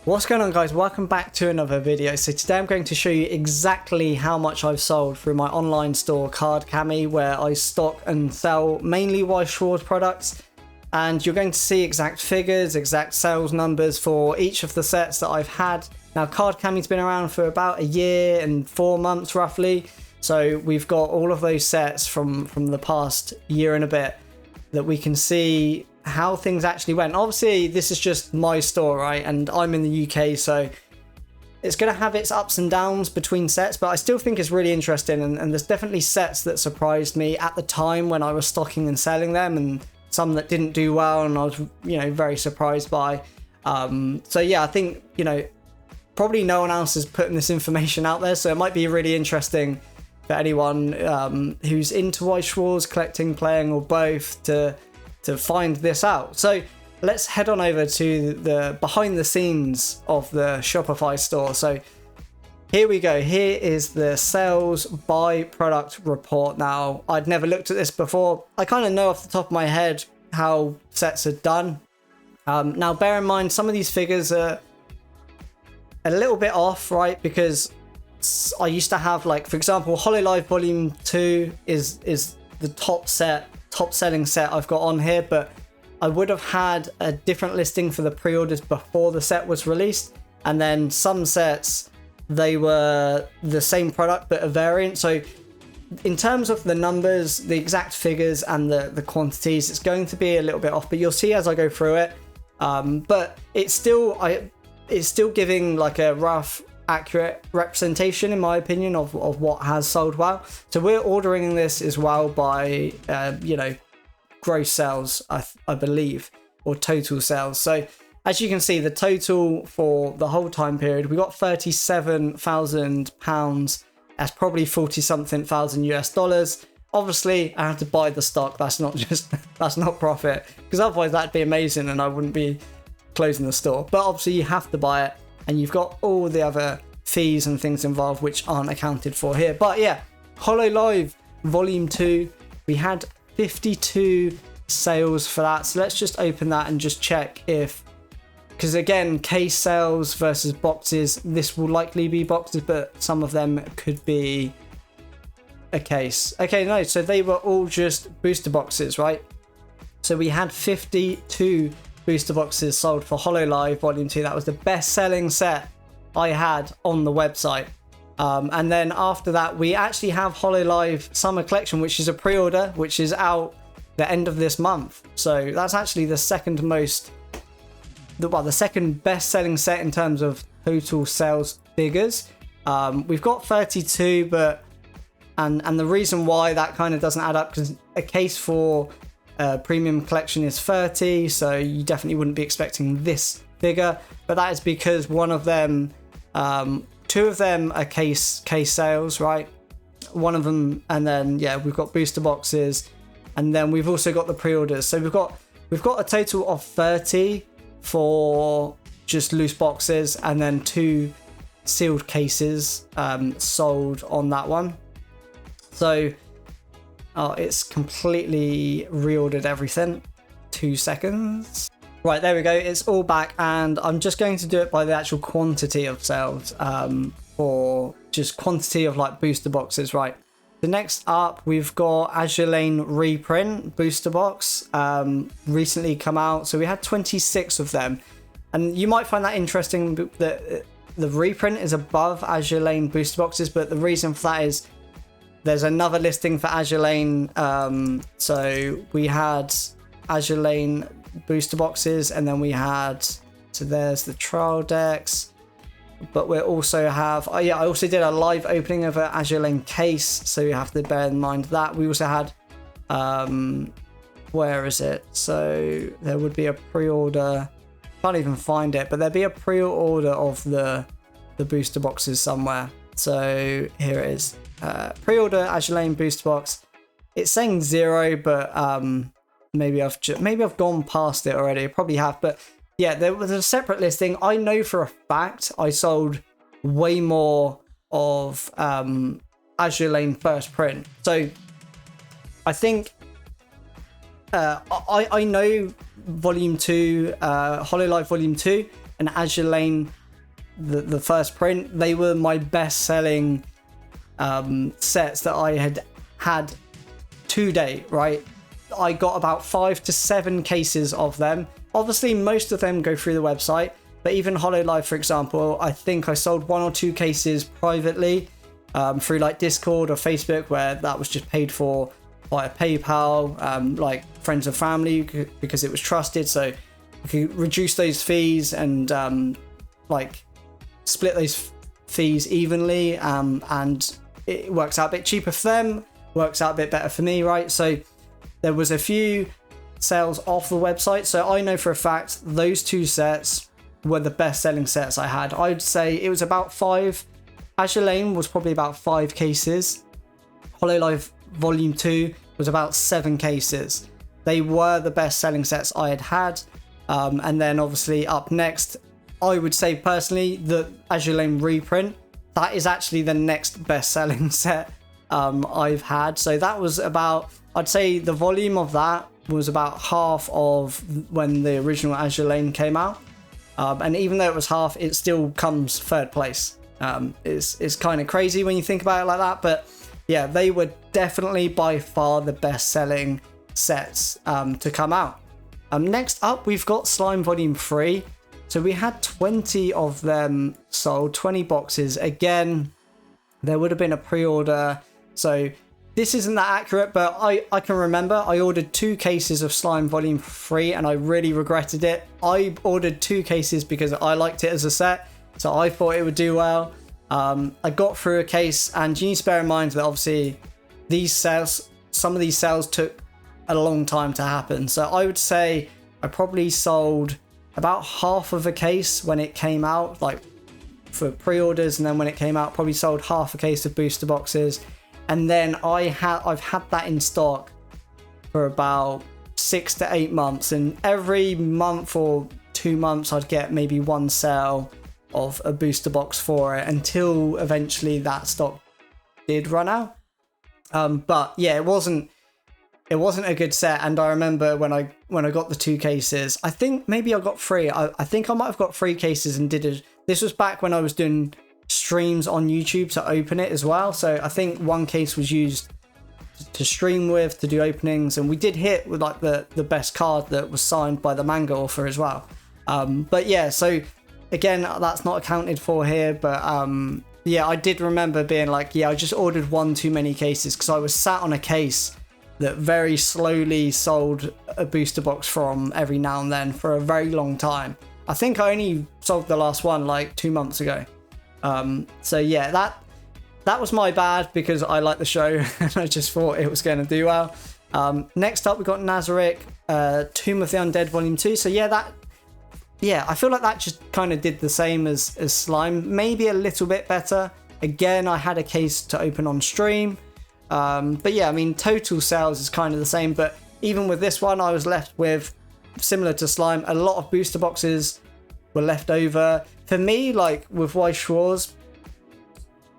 What's going on, guys? Welcome back to another video. So today I'm going to show you exactly how much I've sold through my online store Card Cami, where I stock and sell mainly Weiss Schwarz products, and you're going to see exact figures, exact sales numbers for each of the sets that I've had. Now, Card Cami's been around for about a year and 4 months roughly, so we've got all of those sets from the past year and a bit that we can see how things actually went. Obviously, this is just my store, right? And I'm in the UK, so it's going to have its ups and downs between sets, but I still think it's really interesting. And there's definitely sets that surprised me at the time when I was stocking and selling them, and some that didn't do well, and I was, very surprised by. So yeah, I think, probably no one else is putting this information out there, so it might be really interesting for anyone who's into Weiss Schwarz, collecting, playing, or both to find this out. So let's head on over to the behind the scenes of the Shopify store. So here we go. Here is the sales by product report. Now, I'd never looked at this before. I kind of know off the top of my head how sets are done. Now, bear in mind, some of these figures are a little bit off, right? Because I used to have, like, for example, Hololive Volume 2 is the top selling set I've got on here, but I would have had a different listing for the pre-orders before the set was released, and then some sets, they were the same product but a variant. So in terms of the numbers, the exact figures and the quantities, it's going to be a little bit off, but you'll see as I go through it. But it's still giving like a rough, accurate representation, in my opinion, of what has sold well. So we're ordering this as well by gross sales, I believe, or total sales. So as you can see, the total for the whole time period, we got £37,000. That's probably 40 something thousand US. Obviously, I have to buy the stock. That's not profit, because otherwise that'd be amazing and I wouldn't be closing the store. But obviously you have to buy it, and you've got all the other fees and things involved which aren't accounted for here. But yeah, Hololive Volume 2, we had 52 sales for that. So let's just open that and just check if, because again, case sales versus boxes, this will likely be boxes, but some of them could be a case. Okay, no, so they were all just booster boxes, right? So we had 52 booster boxes sold for Hololive Volume 2. That was the best selling set I had on the website. And then after that, we actually have Hololive Summer Collection, which is a pre-order, which is out the end of this month. So that's actually the second best selling set in terms of total sales figures. We've got 32, but and the reason why that kind of doesn't add up, because a case for premium collection is 30, so you definitely wouldn't be expecting this figure, but that is because one of them, two of them are case sales, right? One of them, and then yeah, we've got booster boxes, and then we've also got the pre-orders. So we've got a total of 30 for just loose boxes, and then 2 sealed cases sold on that one. So it's completely reordered everything. 2 seconds. Right, there we go. It's all back, and I'm just going to do it by the actual quantity of sales, for just quantity of like booster boxes, right? The next up, we've got Azure Lane reprint booster box, recently come out. So we had 26 of them, and you might find that interesting that the reprint is above Azure Lane booster boxes, but the reason for that is there's another listing for Azure Lane. So we had Azure Lane booster boxes, and then we had, so there's the trial decks, but we also have, I also did a live opening of an Azure Lane case, so you have to bear in mind that. We also had, where is it? So there would be a pre-order, can't even find it, but there'd be a pre-order of the booster boxes somewhere. So here it is. Pre-order Azure Lane booster box. It's saying 0, but maybe I've gone past it already. I probably have, but yeah, there was a separate listing. I know for a fact I sold way more of Azure Lane first print. So I think I know Volume 2, Hololive Volume 2, and Azure Lane, the first print, they were my best selling sets that I had to date, right? I got about 5 to 7 cases of them. Obviously, most of them go through the website, but even HoloLive, for example, I think I sold 1 or 2 cases privately through like Discord or Facebook, where that was just paid for via PayPal, like friends and family, because it was trusted. So we could reduce those fees and like split those fees evenly, and it works out a bit cheaper for them, works out a bit better for me, right? So there was a few sales off the website, so I know for a fact those 2 sets were the best selling sets I had. I'd say it was about 5. Azure Lane was probably about 5 cases. HoloLive Volume 2 was about 7 cases. They were the best selling sets I had. And then obviously up next, I would say personally the Azure Lane reprint, that is actually the next best selling set I've had. So that was about, I'd say the volume of that was about half of when the original Azure Lane came out. And even though it was half, it still comes 3rd place. It's kind of crazy when you think about it like that. But yeah, they were definitely by far the best selling sets to come out. Next up, we've got Slime Volume 3. So we had 20 of them sold, 20 boxes. Again, there would have been a pre-order. So this isn't that accurate, but I can remember I ordered 2 cases of Slime Volume 3 and I really regretted it. I ordered 2 cases because I liked it as a set, so I thought it would do well. I got through a case, and you need to bear in mind that obviously some of these sales took a long time to happen. So I would say I probably sold about half of a case when it came out, like for pre-orders, and then when it came out, probably sold half a case of booster boxes. And then I've had that in stock for about 6 to 8 months, and every month or 2 months I'd get maybe 1 sale of a booster box for it, until eventually that stock did run out. But yeah, it wasn't a good set. And I remember when I got the 2 cases, I think maybe I got 3. I think I might have got 3 cases and did it. This was back when I was doing streams on YouTube to open it as well. So I think 1 case was used to stream with, to do openings, and we did hit with like the best card that was signed by the manga author as well. But yeah, so again, that's not accounted for here, but yeah, I did remember being like, yeah, I just ordered 1 too many cases, because I was sat on a case that very slowly sold a booster box from every now and then for a very long time. I think I only sold the last one like 2 months ago. So yeah, that was my bad, because I like the show and I just thought it was going to do well. Next up, we got Nazarick, Tomb of the Undead Volume 2. So yeah, I feel like that just kind of did the same as Slime, maybe a little bit better. Again, I had a case to open on stream. But yeah, I mean, total sales is kind of the same, but even with this one, I was left with, similar to Slime, a lot of booster boxes were left over. For me, like with Weiss Schwarz,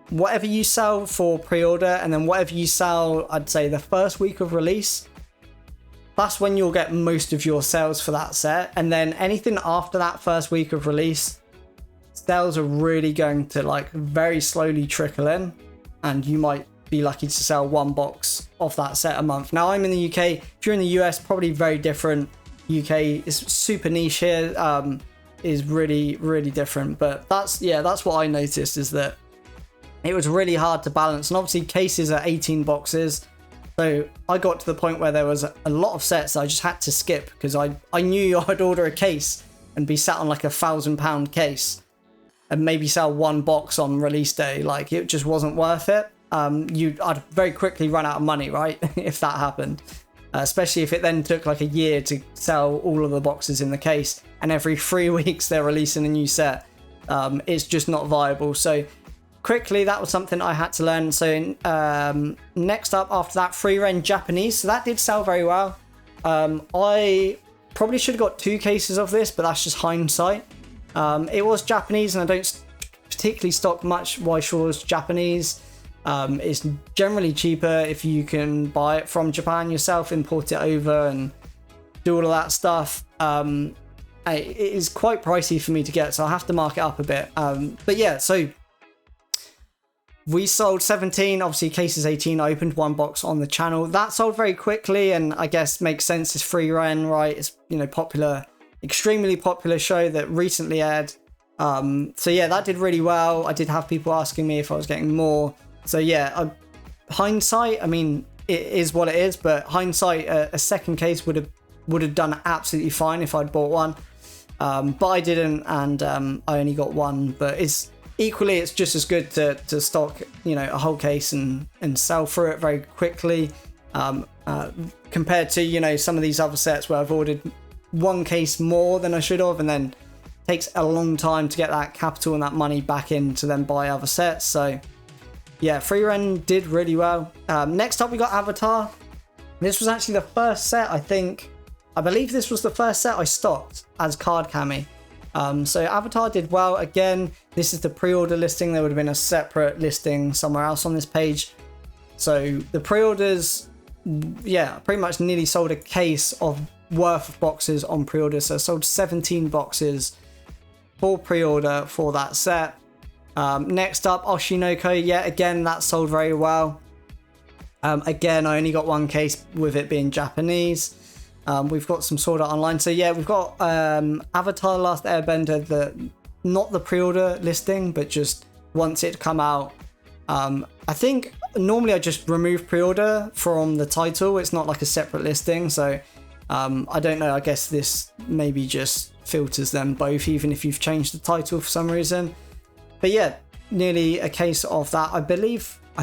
whatever you sell for pre-order, and then whatever you sell, I'd say the first week of release, that's when you'll get most of your sales for that set. And then anything after that first week of release, sales are really going to like very slowly trickle in, and you might be lucky to sell 1 box of that set a month. Now, I'm in the UK. If you're in the US, probably very different. UK is super niche here, is really, really different. But that's what I noticed, is that it was really hard to balance. And obviously cases are 18 boxes. So I got to the point where there was a lot of sets I just had to skip, because I knew I'd order a case and be sat on like £1,000 case and maybe sell 1 box on release day. Like, it just wasn't worth it. I'd very quickly run out of money, right? If that happened. Especially if it then took like a year to sell all of the boxes in the case, and every 3 weeks they're releasing a new set. It's just not viable. So quickly, that was something I had to learn. So next up after that, free range Japanese. So that did sell very well. I probably should have got 2 cases of this, but that's just hindsight. It was Japanese, and I don't particularly stock much Weiss Schwarz Japanese. It's generally cheaper if you can buy it from Japan yourself, import it over and do all of that stuff. it is quite pricey for me to get, so I'll have to mark it up a bit. But yeah, so we sold 17, obviously cases 18. I opened one box on the channel. That sold very quickly, and I guess makes sense. It's free ren, right? It's, you know, popular, extremely popular show that recently aired. So yeah, that did really well. I did have people asking me if I was getting more. So yeah, hindsight, I mean, it is what it is, but hindsight, a second case would have done absolutely fine if I'd bought one. But I didn't, and I only got one. But it's just as good to stock, you know, a whole case and sell through it very quickly, compared to, you know, some of these other sets where I've ordered one case more than I should have, and then takes a long time to get that capital and that money back in to then buy other sets. So yeah, free ren did really well. Next up we got Avatar. This was actually the first set, I believe this was the first set I stocked as card cami. So Avatar did well. Again, this is the pre-order listing. There would have been a separate listing somewhere else on this page. So the pre-orders, yeah, pretty much nearly sold a case worth of boxes on pre-order. So I sold 17 boxes for pre-order for that set. Next up, Oshinoko. Yeah, again, that sold very well. Again, I only got one case with it being Japanese. We've got some Sword Art Online. So yeah, we've got Avatar Last Airbender, not the pre-order listing, but just once it come out. I think normally I just remove pre-order from the title. It's not like a separate listing. So I don't know. I guess this maybe just filters them both, even if you've changed the title for some reason. But yeah, nearly a case of that. I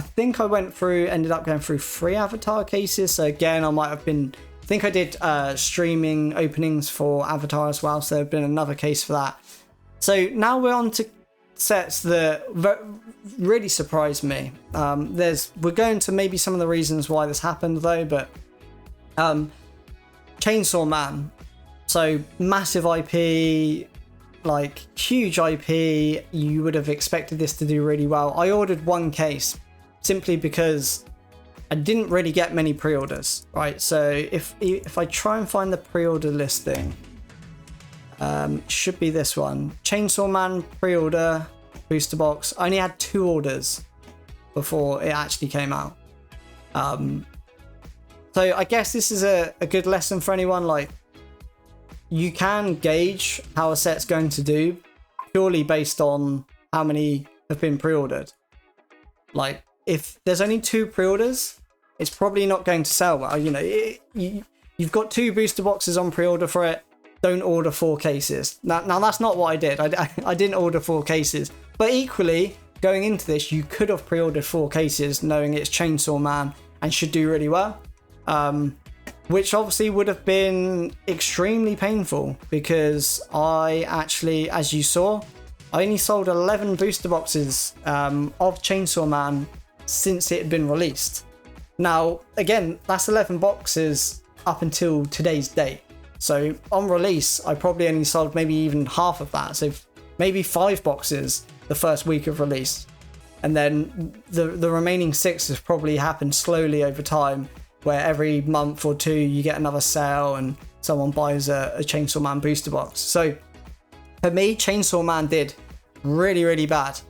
think I ended up going through 3 Avatar cases. So again, I think I did streaming openings for Avatar as well, so there'd been another case for that. So now we're on to sets that really surprised me. We're going to maybe some of the reasons why this happened though, but Chainsaw Man. So massive IP, like huge IP. You would have expected this to do really well. I ordered one case simply because I didn't really get many pre-orders, right? So if I try and find the pre-order listing, should be this one. Chainsaw Man pre-order booster box. I only had 2 orders before it actually came out. So I guess this is a good lesson for anyone. Like, you can gauge how a set's going to do purely based on how many have been pre-ordered. Like, if there's only 2 pre-orders, it's probably not going to sell well. You know, you've got 2 booster boxes on pre-order for it. Don't order 4 cases. Now that's not what I did. I didn't order 4 cases. But equally, going into this, you could have pre-ordered 4 cases knowing it's Chainsaw Man and should do really well. Which obviously would have been extremely painful because I actually, as you saw, I only sold 11 booster boxes of Chainsaw Man since it had been released. Now, again, that's 11 boxes up until today's date. So on release, I probably only sold maybe even half of that. So maybe 5 boxes the first week of release. And then the remaining 6 has probably happened slowly over time, where every month or 2 you get another sale and someone buys a Chainsaw Man booster box. So for me, Chainsaw Man did really, really bad.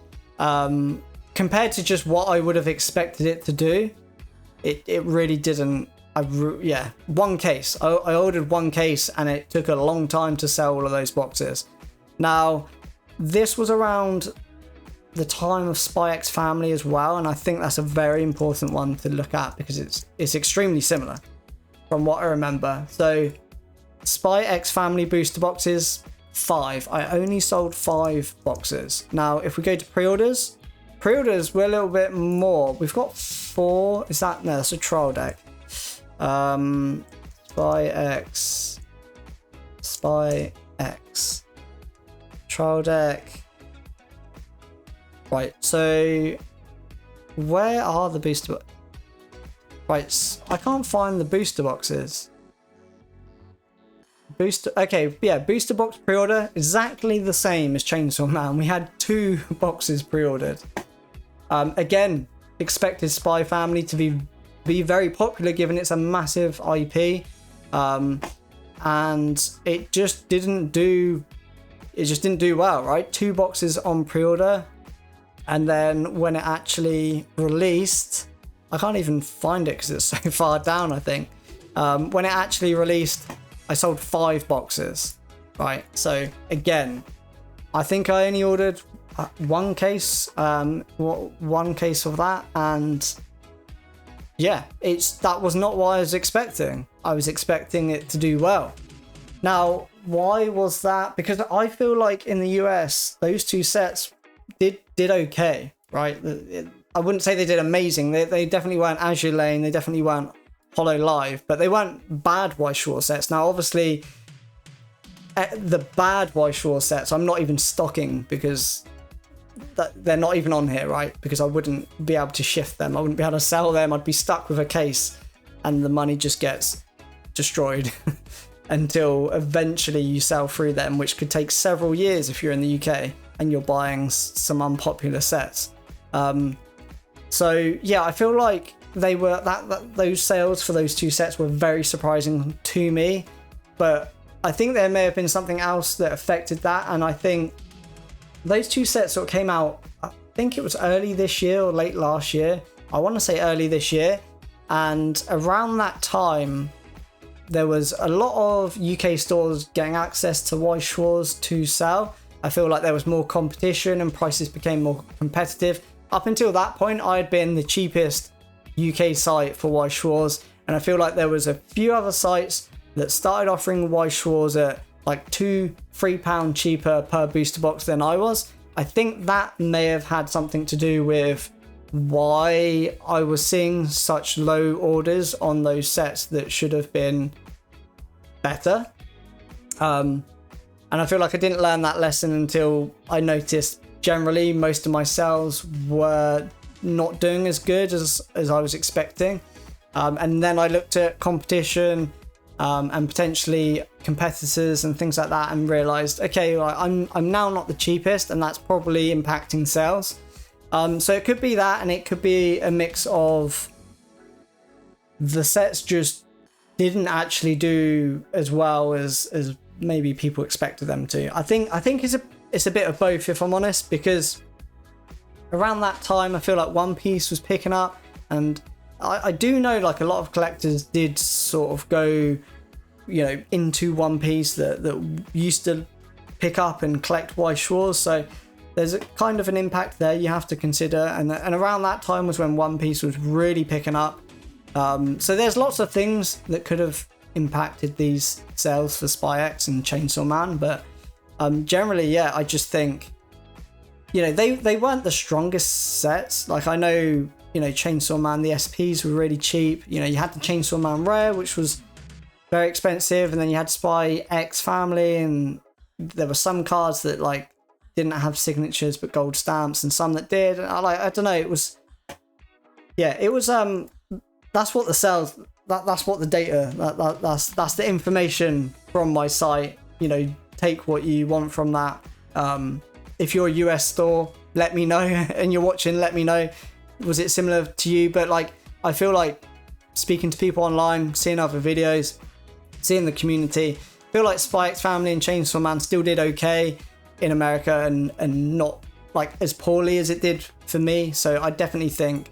Compared to just what I would have expected it to do, it really didn't. One case. I ordered one case and it took a long time to sell all of those boxes. Now, this was around the time of Spy X Family as well, and I think that's a very important one to look at because it's extremely similar from what I remember. So Spy X Family booster boxes, 5. I only sold 5 boxes. Now if we go to pre-orders were a little bit more. We've got 4. Is that? No, that's a trial deck. Spy X trial deck. Right, so where are the booster boxes? Right, I can't find the booster boxes. Okay, yeah, booster box pre-order, exactly the same as Chainsaw Man. We had 2 boxes pre-ordered. Again, expected Spy Family to be very popular given it's a massive IP. and it just didn't do well, right? 2 boxes on pre-order, and then when it actually released, I can't even find it because it's so far down, I think. When it actually released, I sold 5 boxes, right? So again, I think I only ordered one case of that, and yeah, that was not what I was expecting. I was expecting it to do well. Now, why was that? Because I feel like in the US, those 2 sets did okay, right? I wouldn't say they did amazing. They definitely weren't Azure Lane. They definitely weren't Hollow Live, but they weren't bad Weiss Schwarz sets. Now, obviously, the bad Weiss Schwarz sets, I'm not even stocking because they're not even on here, right? Because I wouldn't be able to shift them. I wouldn't be able to sell them. I'd be stuck with a case and the money just gets destroyed until eventually you sell through them, which could take several years if you're in the UK and you're buying some unpopular sets. So yeah, I feel like those sales for those 2 sets were very surprising to me, but I think there may have been something else that affected that, and I think those 2 sets sort of came out, I think it was early this year or late last year. I want to say early this year, and around that time there was a lot of UK stores getting access to Weiss Schwarz to sell. I feel like there was more competition and prices became more competitive. Up until that point, I had been the cheapest UK site for Weiss Schwarz, and I feel like there was a few other sites that started offering Weiss Schwarz at like £2-3 cheaper per booster box than I was. I think that may have had something to do with why I was seeing such low orders on those sets that should have been better. And I feel like I didn't learn that lesson until I noticed generally most of my sales were not doing as good as I was expecting. And then I looked at competition and potentially competitors and things like that, and realized, okay, well, I'm now not the cheapest, and that's probably impacting sales. So it could be that, and it could be a mix of the sets just didn't actually do as well as maybe people expected them to. I think it's a bit of both, if I'm honest, because around that time I feel like One Piece was picking up, and I do know like a lot of collectors did sort of go, into One Piece that used to pick up and collect Weiss Schwarz. So there's a kind of an impact there you have to consider, and around that time was when One Piece was really picking up. So there's lots of things that could have impacted these sales for Spy X and Chainsaw Man, but generally, yeah, I just think they weren't the strongest sets. Like, I know Chainsaw Man, the SPs were really cheap. You had the Chainsaw Man Rare, which was very expensive, and then you had Spy X Family, and there were some cards that like didn't have signatures but gold stamps, and some that did. And I don't know, it was that's what the sales, that's what the data, that's the information from my site. Take what you want from that. If you're a US store, let me know, and you're watching, let me know, was it similar to you? But like, I feel like speaking to people online, seeing other videos, seeing the community, I feel like Spy X Family and Chainsaw Man still did okay in America, and not like as poorly as it did for me. So I definitely think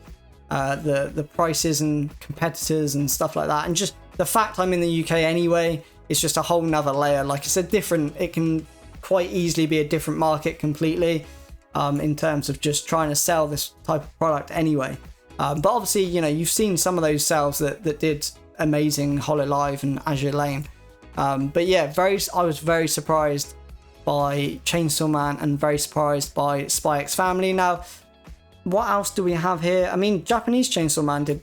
the prices and competitors and stuff like that, and just the fact I'm in the UK anyway, it's just a whole nother layer. Like, it can quite easily be a different market completely, in terms of just trying to sell this type of product anyway. But obviously, you've seen some of those sales that did amazing, Hollow Live and Azure Lane. But yeah, I was very surprised by Chainsaw Man and very surprised by Spy X Family. Now, what else do we have here? I mean, Japanese Chainsaw Man did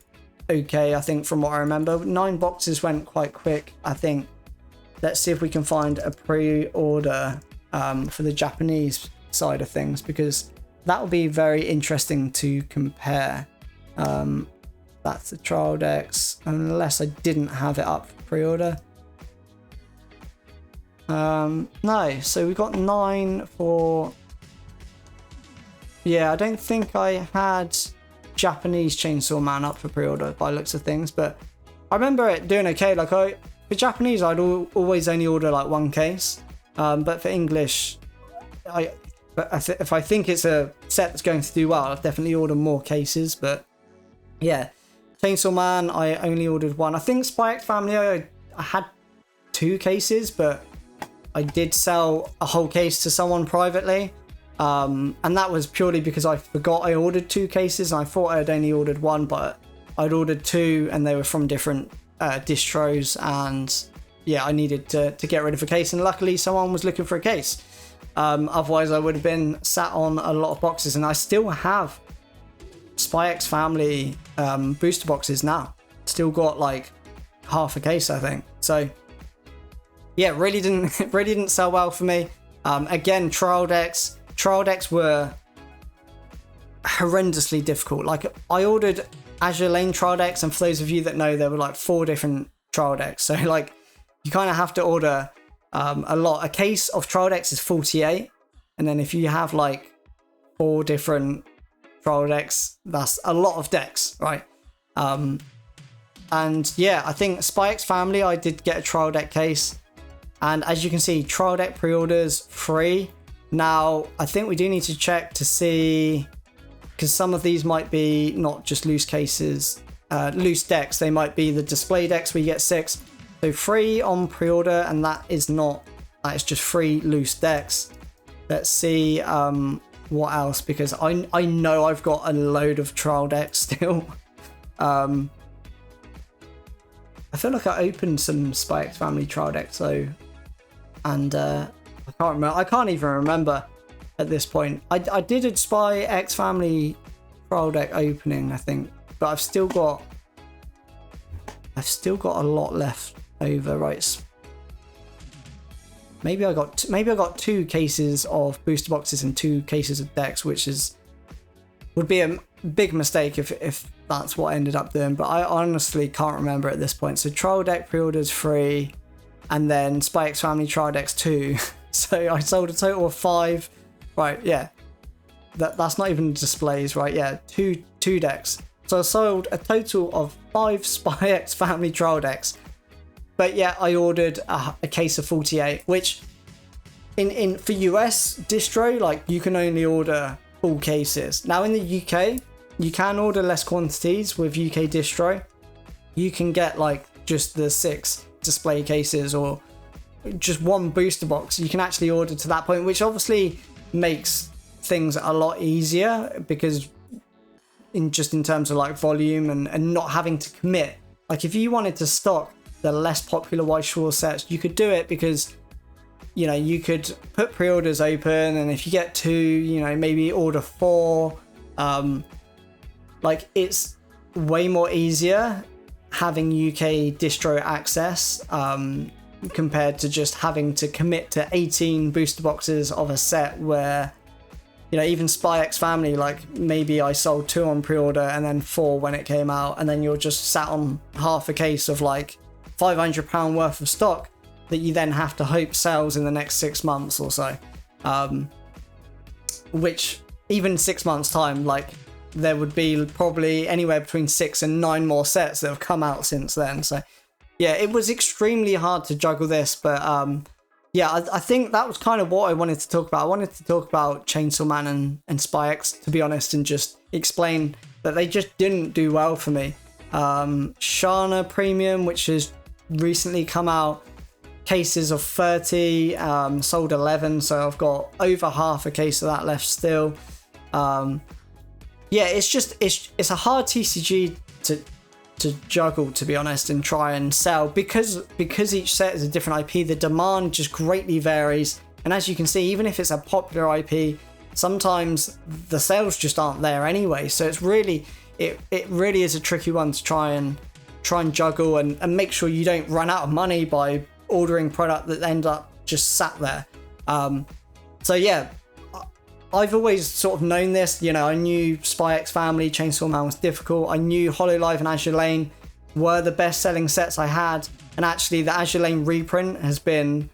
okay, I think, from what I remember. 9 boxes went quite quick, I think. Let's see if we can find a pre-order for the Japanese side of things, because that will be very interesting to compare. That's the trial decks, unless I didn't have it up for pre-order. No, so we got 9 for... Yeah, I don't think I had Japanese Chainsaw Man up for pre-order by looks of things, but I remember it doing okay. Like, for Japanese, I'd always only order like one case. But for English, if I think it's a set that's going to do well, I'll definitely order more cases. But yeah, Chainsaw Man, I only ordered one. I think Spy X Family, I had 2 cases, but I did sell a whole case to someone privately. And that was purely because I forgot I ordered 2 cases, and I thought I had only ordered one, but I'd ordered 2 and they were from different distros, and yeah, I needed to get rid of a case, and luckily someone was looking for a case. Otherwise I would have been sat on a lot of boxes, and I still have Spy X Family booster boxes now. Still got like half a case, I think. So yeah, really didn't sell well for me. Again, trial decks were horrendously difficult. Like, I ordered Azure Lane trial decks, and for those of you that know, there were like 4 different trial decks. So like, you kind of have to order a lot. A case of trial decks is 48, and then if you have like 4 different trial decks, that's a lot of decks, right? And yeah, I think Spy X Family, I did get a trial deck case, and as you can see, trial deck pre-orders free. Now, I think we do need to check to see, because some of these might be not just loose cases, loose decks. They might be the display decks where you get 6. So free on pre-order, and that is just free loose decks. Let's see what else, because I know I've got a load of trial decks still. I feel like I opened some Spy X Family trial decks though, and I can't remember. I can't even remember at this point. I did a Spy X Family trial deck opening, I think, but I've still got a lot left over, right? Maybe I got 2 cases of booster boxes and 2 cases of decks, which would be a big mistake if that's what I ended up doing, but I honestly can't remember at this point. So trial deck pre-orders free, and then Spy X Family trial decks 2. So I sold a total of 5. Right, yeah. That's not even displays, right? Yeah, two decks. So I sold a total of 5 Spy X Family trial decks. But yeah, I ordered a case of 48, which in for US distro, like, you can only order full cases. Now in the UK, you can order less quantities with UK distro. You can get like just the 6 display cases or just 1 booster box. You can actually order to that point, which obviously makes things a lot easier, because in terms of like volume and not having to commit. Like, if you wanted to stock the less popular Weiss Schwarz sets, you could do it, because you know, you could put pre-orders open, and if you get 2, you know, maybe order 4. Like, it's way more easier having UK distro access compared to just having to commit to 18 booster boxes of a set where, you know, even Spy X Family, like, maybe I sold 2 on pre-order and then 4 when it came out, and then you're just sat on half a case of like £500 worth of stock that you then have to hope sells in the next 6 months or so. Which, even 6 months time, like, there would be probably anywhere between 6 and 9 more sets that have come out since then. So yeah, it was extremely hard to juggle this, but yeah, I think that was kind of what I wanted to talk about. I wanted to talk about Chainsaw Man and Spy X, to be honest, and just explain that they just didn't do well for me. Shana Premium, which has recently come out, cases of 30, sold 11, so I've got over half a case of that left still. Yeah, it's a hard TCG to juggle, to be honest, and try and sell, because each set is a different IP. The demand just greatly varies, and as you can see, even if it's a popular IP, sometimes the sales just aren't there anyway. So it's really it really is a tricky one to try and juggle and make sure you don't run out of money by ordering product that end up just sat there. So yeah, I've always sort of known this. You know, I knew Spy X Family, Chainsaw Man was difficult. I knew Hololive and Azure Lane were the best selling sets I had, and actually the Azure Lane reprint has been,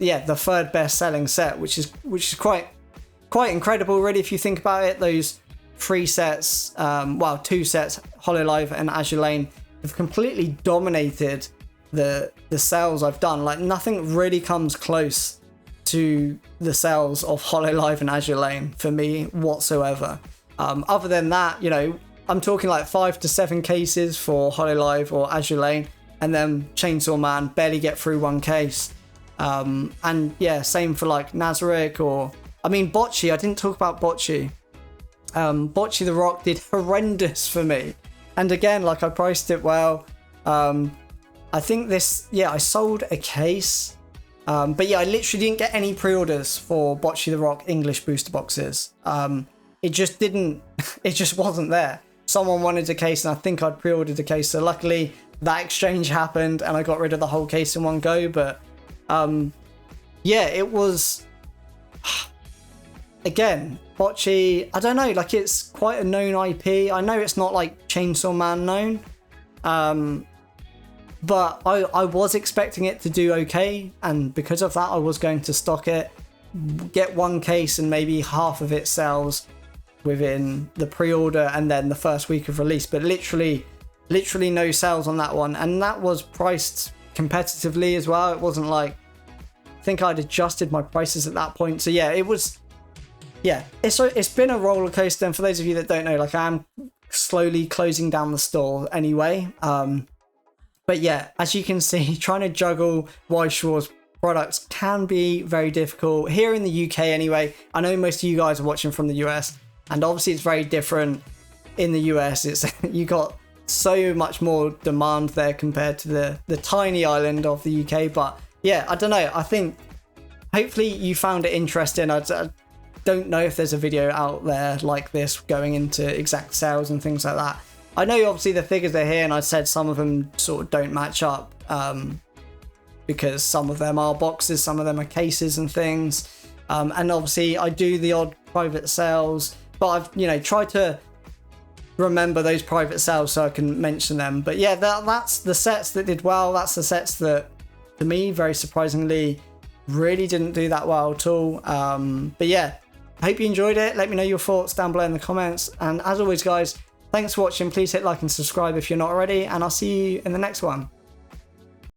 yeah, the 3rd best selling set, which is quite incredible, really, if you think about it. Those 3 sets, 2 sets, Hololive and Azure Lane, have completely dominated the sales I've done, like nothing really comes close to the sales of Hololive and Azure Lane for me whatsoever. Other than that, you know, I'm talking like 5 to 7 cases for Hololive or Azure Lane, and then Chainsaw Man barely get through 1 case. And yeah, same for like Nazarick, or I mean Bocce. I didn't talk about Bocce. Bocce the Rock did horrendous for me, and again, like I priced it well. I think this, yeah, I sold a case, but yeah, I literally didn't get any pre-orders for Bocce the Rock English booster boxes. It just didn't, it just wasn't there. Someone wanted a case, and I think I'd pre-ordered a case, so luckily that exchange happened and I got rid of the whole case in one go. But yeah, it was, again, Bocce, I don't know, like it's quite a known IP. I know it's not like Chainsaw Man known, but I was expecting it to do okay, and because of that I was going to stock it, get 1 case, and maybe half of it sells within the pre-order and then the first week of release. But literally no sales on that one, and that was priced competitively as well. It wasn't like, I think I'd adjusted my prices at that point. So yeah, it was, yeah, it's been a roller coaster. And for those of you that don't know, like I'm slowly closing down the store anyway. But yeah, as you can see, trying to juggle Weiss Schwarz products can be very difficult here in the UK anyway. I know most of you guys are watching from the US, and obviously it's very different in the US. It's you got so much more demand there compared to the tiny island of the UK. But yeah, I don't know. I think hopefully you found it interesting. I don't know if there's a video out there like this going into exact sales and things like that. I know obviously the figures are here, and I said some of them sort of don't match up because some of them are boxes, some of them are cases and things. And obviously I do the odd private sales, but I've, you know, tried to remember those private sales so I can mention them. But yeah, that's the sets that did well. That's the sets that, to me, very surprisingly, really didn't do that well at all. But yeah, I hope you enjoyed it. Let me know your thoughts down below in the comments. And as always, guys, thanks for watching. Please hit like and subscribe if you're not already, and I'll see you in the next one.